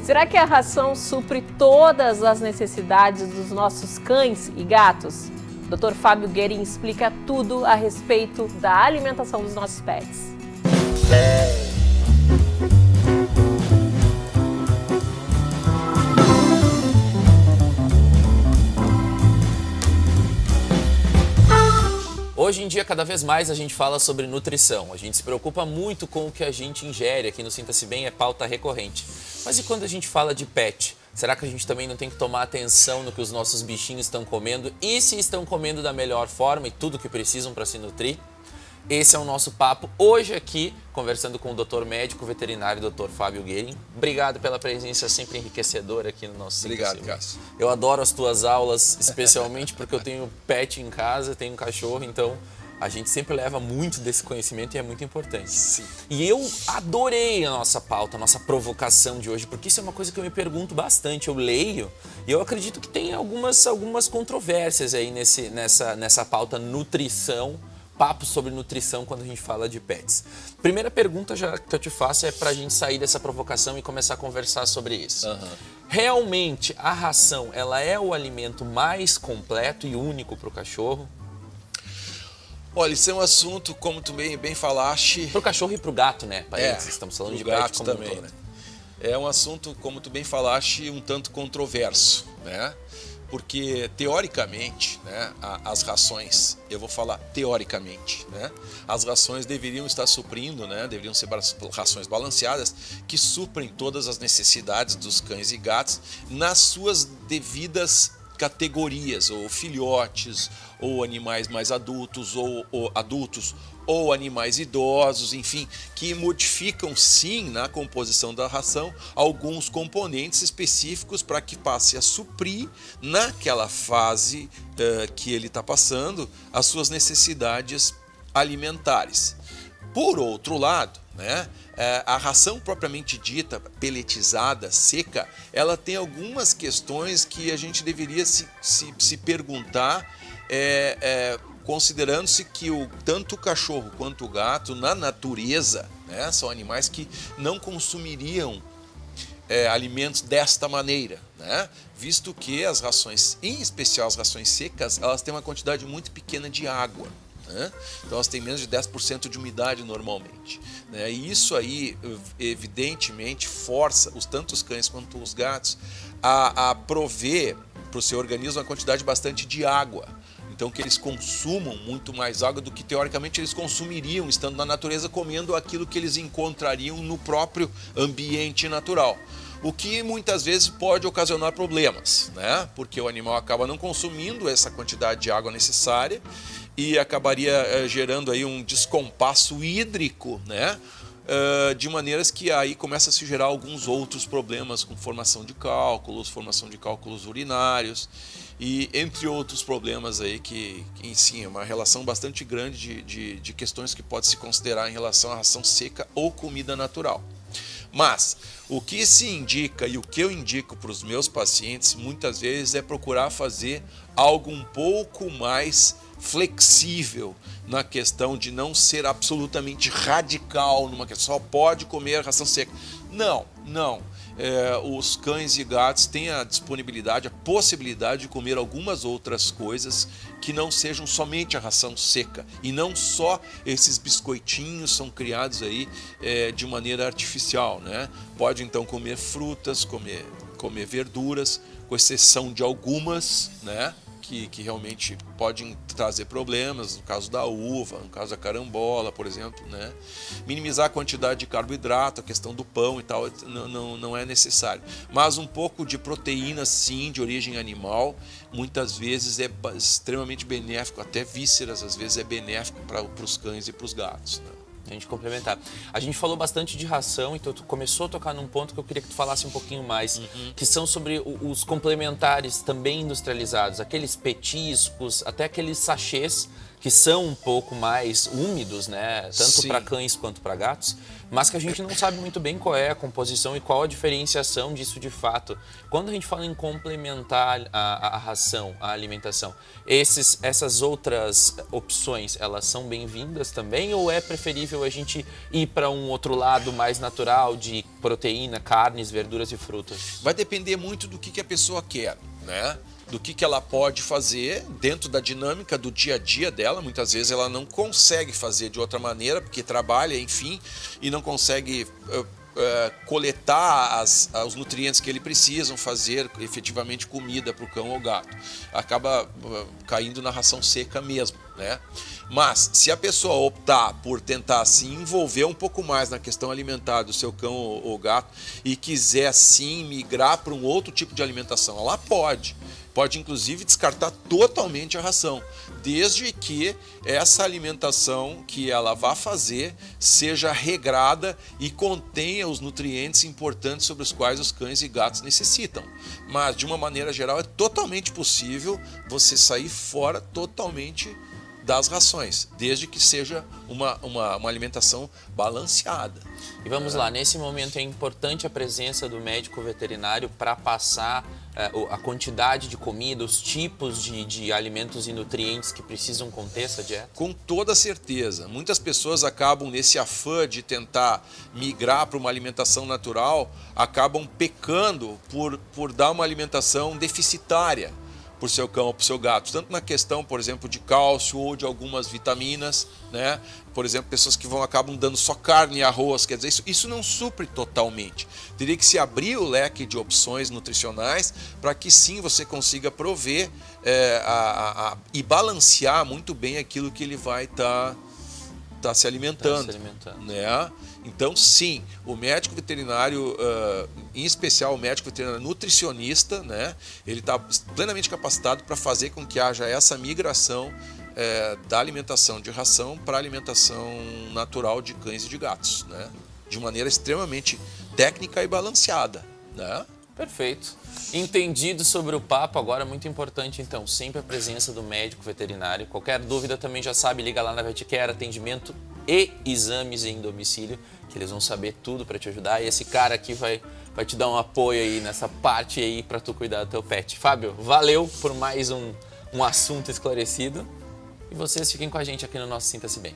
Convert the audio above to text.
Será que a ração supre todas as necessidades dos nossos cães e gatos? Dr. Fábio Guerin explica tudo a respeito da alimentação dos nossos pets. Hoje em dia, cada vez mais a gente fala sobre nutrição. A gente se preocupa muito com o que a gente ingere. Aqui no Sinta-se Bem é pauta recorrente. Mas e quando a gente fala de pet? Será que a gente também não tem que tomar atenção no que os nossos bichinhos estão comendo? E se estão comendo da melhor forma e tudo que precisam para se nutrir? Esse é o nosso papo hoje aqui, conversando com o doutor médico veterinário, Dr. Fábio Guerin. Obrigado pela presença sempre enriquecedora aqui no nosso Sinta-se Bem. Obrigado, Cássio. Eu adoro as tuas aulas, especialmente porque eu tenho pet em casa, tenho um cachorro, então a gente sempre leva muito desse conhecimento e é muito importante. Sim. E eu adorei a nossa pauta, a nossa provocação de hoje, porque isso é uma coisa que eu me pergunto bastante. Eu leio e eu acredito que tem algumas controvérsias aí nessa pauta nutrição, papo sobre nutrição quando a gente fala de pets. Primeira pergunta que eu te faço é para a gente sair dessa provocação e começar a conversar sobre isso. Realmente, a ração, ela é o alimento mais completo e único para o cachorro? Olha, isso é um assunto, como tu bem falaste... Para o cachorro e para o gato, né? Parênteses, estamos falando de pet como também, um todo. né? É um assunto, como tu bem falaste, um tanto controverso, né? Porque, teoricamente, né, as rações, eu vou falar teoricamente, né, as rações deveriam estar suprindo, né, deveriam ser rações balanceadas, que suprem todas as necessidades dos cães e gatos nas suas devidas categorias, ou filhotes, ou animais mais adultos, ou animais idosos, enfim, que modificam sim na composição da ração alguns componentes específicos para que passe a suprir naquela fase que ele está passando as suas necessidades alimentares. Por outro lado, né, a ração propriamente dita, peletizada, seca, ela tem algumas questões que a gente deveria se perguntar, considerando-se que tanto o cachorro quanto o gato, na natureza, né, são animais que não consumiriam alimentos desta maneira, né, visto que as rações, em especial as rações secas, elas têm uma quantidade muito pequena de água. Então elas têm menos de 10% de umidade normalmente, né? E isso aí evidentemente força tanto os cães quanto os gatos a prover para o seu organismo uma quantidade bastante de água. Então que eles consumam muito mais água do que teoricamente eles consumiriam estando na natureza, comendo aquilo que eles encontrariam no próprio ambiente natural. O que muitas vezes pode ocasionar problemas, né? Porque o animal acaba não consumindo essa quantidade de água necessária e acabaria gerando aí um descompasso hídrico, né? De maneiras que aí começa a se gerar alguns outros problemas com formação de cálculos urinários e entre outros problemas aí que sim, é uma relação bastante grande de questões que pode se considerar em relação à ração seca ou comida natural. Mas o que se indica e o que eu indico para os meus pacientes muitas vezes é procurar fazer algo um pouco mais flexível na questão de não ser absolutamente radical numa questão, só pode comer ração seca. Não. Os cães e gatos têm a disponibilidade, a possibilidade de comer algumas outras coisas que não sejam somente a ração seca. E não só esses biscoitinhos são criados aí de maneira artificial, né? Pode então comer frutas, comer verduras, com exceção de algumas, né? Que realmente podem trazer problemas, no caso da uva, no caso da carambola, por exemplo, né? Minimizar a quantidade de carboidrato, a questão do pão e tal, não é necessário. Mas um pouco de proteína, sim, de origem animal, muitas vezes é extremamente benéfico, até vísceras às vezes é benéfico para os cães e para os gatos, né? A gente complementar. A gente falou bastante de ração, então tu começou a tocar num ponto que eu queria que tu falasse um pouquinho mais, que são sobre os complementares também industrializados, aqueles petiscos, até aqueles sachês que são um pouco mais úmidos, né? Tanto Sim. para cães quanto para gatos, mas que a gente não sabe muito bem qual é a composição e qual a diferenciação disso de fato. Quando a gente fala em complementar a ração, a alimentação, essas outras opções, elas são bem-vindas também, ou é preferível a gente ir para um outro lado mais natural de proteína, carnes, verduras e frutas? Vai depender muito do que a pessoa quer, né? Do que ela pode fazer dentro da dinâmica do dia a dia dela. Muitas vezes ela não consegue fazer de outra maneira, porque trabalha, enfim, e não consegue coletar os nutrientes que ele precisam, fazer efetivamente comida para o cão ou gato. Acaba caindo na ração seca mesmo, né? Mas se a pessoa optar por tentar se envolver um pouco mais na questão alimentar do seu cão ou gato e quiser sim migrar para um outro tipo de alimentação, ela pode. Pode inclusive descartar totalmente a ração, desde que essa alimentação que ela vá fazer seja regrada e contenha os nutrientes importantes sobre os quais os cães e gatos necessitam. Mas de uma maneira geral é totalmente possível você sair fora totalmente das rações, desde que seja uma alimentação balanceada. E vamos lá, nesse momento é importante a presença do médico veterinário para passar a quantidade de comida, os tipos de alimentos e nutrientes que precisam conter essa dieta? Com toda certeza. Muitas pessoas acabam, nesse afã de tentar migrar para uma alimentação natural, acabam pecando por dar uma alimentação deficitária para o seu cão ou para o seu gato, tanto na questão, por exemplo, de cálcio ou de algumas vitaminas, né? Por exemplo, pessoas que acabam dando só carne e arroz, quer dizer, isso não supre totalmente. Teria que se abrir o leque de opções nutricionais para que sim você consiga prover e balancear muito bem aquilo que ele vai estar se alimentando, né? Então, sim, o médico veterinário, em especial o médico veterinário nutricionista, né? Ele está plenamente capacitado para fazer com que haja essa migração da alimentação de ração para a alimentação natural de cães e de gatos, né? De maneira extremamente técnica e balanceada, né? Perfeito. Entendido sobre o papo, agora muito importante então, sempre a presença do médico veterinário. Qualquer dúvida também já sabe, liga lá na VetCare, atendimento e exames em domicílio, que eles vão saber tudo para te ajudar. E esse cara aqui vai te dar um apoio aí nessa parte aí para tu cuidar do teu pet. Fábio, valeu por mais um assunto esclarecido. E vocês fiquem com a gente aqui no nosso Sinta-se Bem.